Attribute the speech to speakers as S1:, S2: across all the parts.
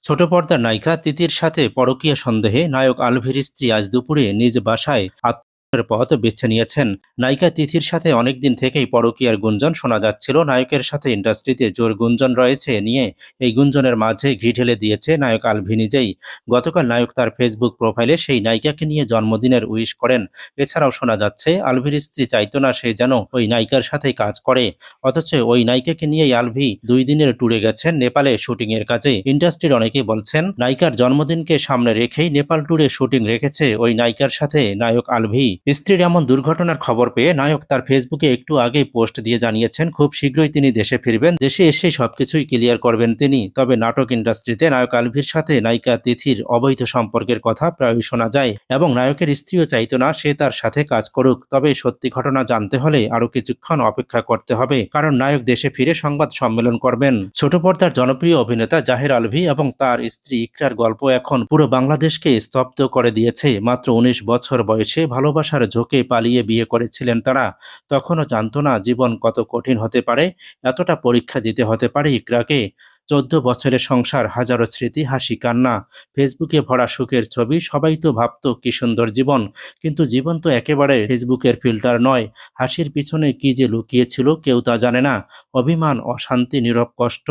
S1: ছোট পর্দার নায়িকা তিতির সাথে পরকীয়া সন্দেহে নায়ক আলভির স্ত্রী আজ দুপুরে নিজ বাসায় আত্মহত্যার পথ বেছে নিয়েছেন। নায়িকা তিথির সাথে অনেকদিন থেকেই পরকীয়ার গুঞ্জন শোনা যাচ্ছিল। নায়কের সাথে ইন্ডাস্ট্রিতে জোর গুঞ্জন রয়েছে নিয়ে এই গুঞ্জনের মাঝে ঘি ঢেলে দিয়েছে নায়ক আলভি নিজেই। গতকাল নায়ক তার ফেসবুক প্রোফাইলে সেই নায়িকাকে নিয়ে জন্মদিনের উইশ করেন। এছাড়াও শোনা যাচ্ছে আলভির স্ত্রী চাইতো না সে যেন ওই নায়িকার সাথেই কাজ করে, অথচ ওই নায়িকাকে নিয়েই আলভি 2 দিনের ট্যুরে গেছেন নেপালে শুটিং এর কাজে। ইন্ডাস্ট্রির অনেকেই বলছেন নায়িকার জন্মদিনকে সামনে রেখেই নেপাল ট্যুরে শুটিং রেখেছে ওই নায়িকার সাথে নায়ক আলভি। স্ত্রীর এমন দুর্ঘটনার খবর পেয়ে নায়ক তার ফেসবুকে একটু আগেই পোস্ট দিয়ে জানিয়েছেন খুব শীঘ্রই তিনি দেশে ফিরবেন, দেশে এসে সবকিছুই ক্লিয়ার করবেন তিনি। তবে নাটক ইন্ডাস্ট্রিতে নায়ক আলভির সাথে নায়িকা তিথির অবৈধ সম্পর্কের কথা প্রায়ই শোনা যায় এবং নায়কের স্ত্রীও চাইতো না সে তার সাথে কাজ করুক। তবে সত্যি ঘটনা জানতে হলে আরো কিছুক্ষণ অপেক্ষা করতে হবে, কারণ নায়ক দেশে ফিরে সংবাদ সম্মেলন করবেন। ছোট পর্দার জনপ্রিয় অভিনেতা জাহের আলভি এবং তার স্ত্রী ইকরার গল্প এখন পুরো বাংলাদেশকে স্তব্ধ করে দিয়েছে। মাত্র 19 বছর বয়সে ভালোবাসার ঝোঁকে পালিয়ে বিয়ে করেছিলেন তারা। তখনও জানতো না জীবন কত কঠিন হতে পারে, এতটা পরীক্ষা দিতে হতে পারে ইকরাকে। 14 বছরের সংসার, হাজারো স্মৃতি, হাসি কান্না, ফেসবুকে ভরা সুখের ছবি। সবাই তো ভাবতো কি সুন্দর জীবন, কিন্তু জীবন তো একেবারে ফেসবুকের ফিল্টার নয়। হাসির পিছনে কি যে লুকিয়েছিল কেউ তা জানে না। অভিমান, অশান্তি, নীরব কষ্ট,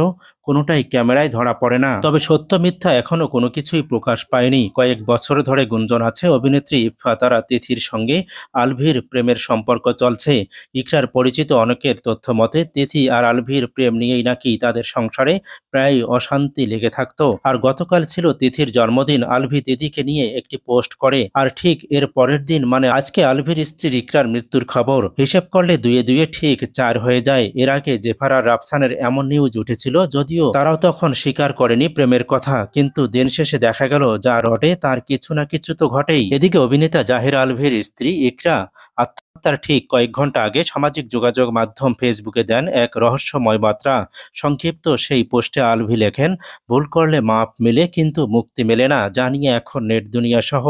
S1: কোনোটাই ক্যামেরায় ধরা পড়ে না। তবে সত্য মিথ্যা এখনো কোনো কিছুই প্রকাশ পায়নি। কয়েক বছর ধরে গুঞ্জন আছে অভিনেত্রী ইফফাতারা তিথির সঙ্গে আলভির প্রেমের সম্পর্ক চলছে। ইকরার পরিচিত অনেকের তথ্য মতে তিথি আর আলভির প্রেম নিয়েই নাকি তাদের সংসারে প্রায় অশান্তি লেগে থাকতো। আর গতকাল ছিল তিথির জন্মদিন। আলভি তিথিকে নিয়ে একটি পোস্ট করে, আর ঠিক এর পরের দিন মানে আজকে আলভির স্ত্রী ইকরার মৃত্যুর খবর। হিসেব করলে দুয়ে দুয়ে ঠিক 4 হয়ে যায়। এর আগে জেফার আর রাফসানের এমন নিউজ উঠেছিল, যদিও তারাও তখন স্বীকার করেনি প্রেমের কথা, কিন্তু দিন শেষে দেখা গেল যা রটে তার কিছু না কিছু তো ঘটেই। এদিকে অভিনেতা জাহের আলভির স্ত্রী ইকরা আত্মহত্যার ঠিক কয়েক ঘন্টা আগে সামাজিক যোগাযোগ মাধ্যম ফেসবুকে দেন এক রহস্যময় বার্তা। সংক্ষিপ্ত সেই পোস্টে আলভি লেখেন, ভুল করলে মাপ মেলে কিন্তু মুক্তি মেলে না, যা নিয়ে এখন নেট দুনিয়া সহ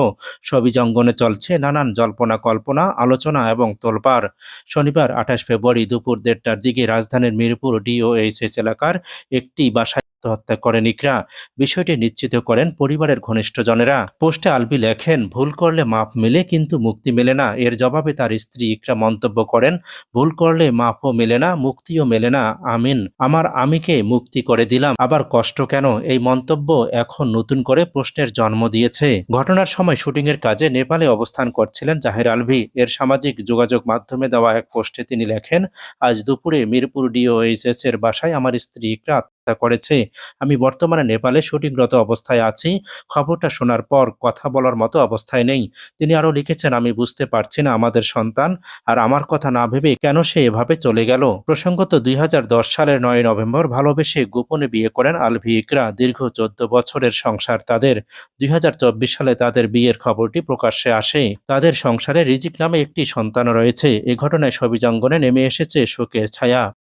S1: সবই জঙ্গনে চলছে নানান জল্পনা কল্পনা, আলোচনা এবং তোলপাড়। শনিবার 28 ফেব্রুয়ারি দুপুর 1:30টার দিকে রাজধানীর মিরপুর ডিওএইচএস এলাকার একটি বাসায় আত্মহত্যা করেন ইকরা। বিষয়টি নিশ্চিত করেন পরিবারের ঘনিষ্ঠজনেরা। পোস্টে আলবি লেখেন, ভুল করলে মাপ মেলে কিন্তু মুক্তি মেলে না। এর জবাবে তার স্ত্রী ইকরা মন্তব্য করেন, ভুল করলে মাপও মেলে না, মুক্তিও মেলে না, আমিন। আমার আমিকে মুক্তি করে দিলাম, আবার কষ্ট কেন? এই মন্তব্য এখন নতুন করে প্রশ্নের জন্ম দিয়েছে। ঘটনার সময় শুটিংয়ের কাজে নেপালে অবস্থান করছিলেন জাহের আলভি। এর সামাজিক যোগাযোগ মাধ্যমে দেওয়া এক পোস্টে তিনি লেখেন, আজ দুপুরে মিরপুর ডিওএইচএস এর বাসায় আমার স্ত্রী ইকরা আত্মহত্যা করেছে। আমি বর্তমানে নেপালে শুটিংরত অবস্থায় আছি। খবরটা শোনার পর কথা বলার মতো অবস্থায় নেই। তিনি আরও লিখেছেন, আমি বুঝতে পারছি না আমাদের সন্তান আর আমার কথা না ভেবে কেন সে এভাবে চলে গেল। প্রসঙ্গত 2010 সালের 9 নভেম্বর ভালোবেসে গোপনে বিয়ে করেন আলভি ইকরা। দীর্ঘ 14 বছরের সংসার তাদের। 2024 সালে তাদের বিয়ের খবরটি প্রকাশ্যে আসে। তাদের সংসারে রিজিক নামে একটি সন্তান রয়েছে। এ ঘটনায় সবই জঙ্গনে নেমে এসেছে শোকের ছায়া।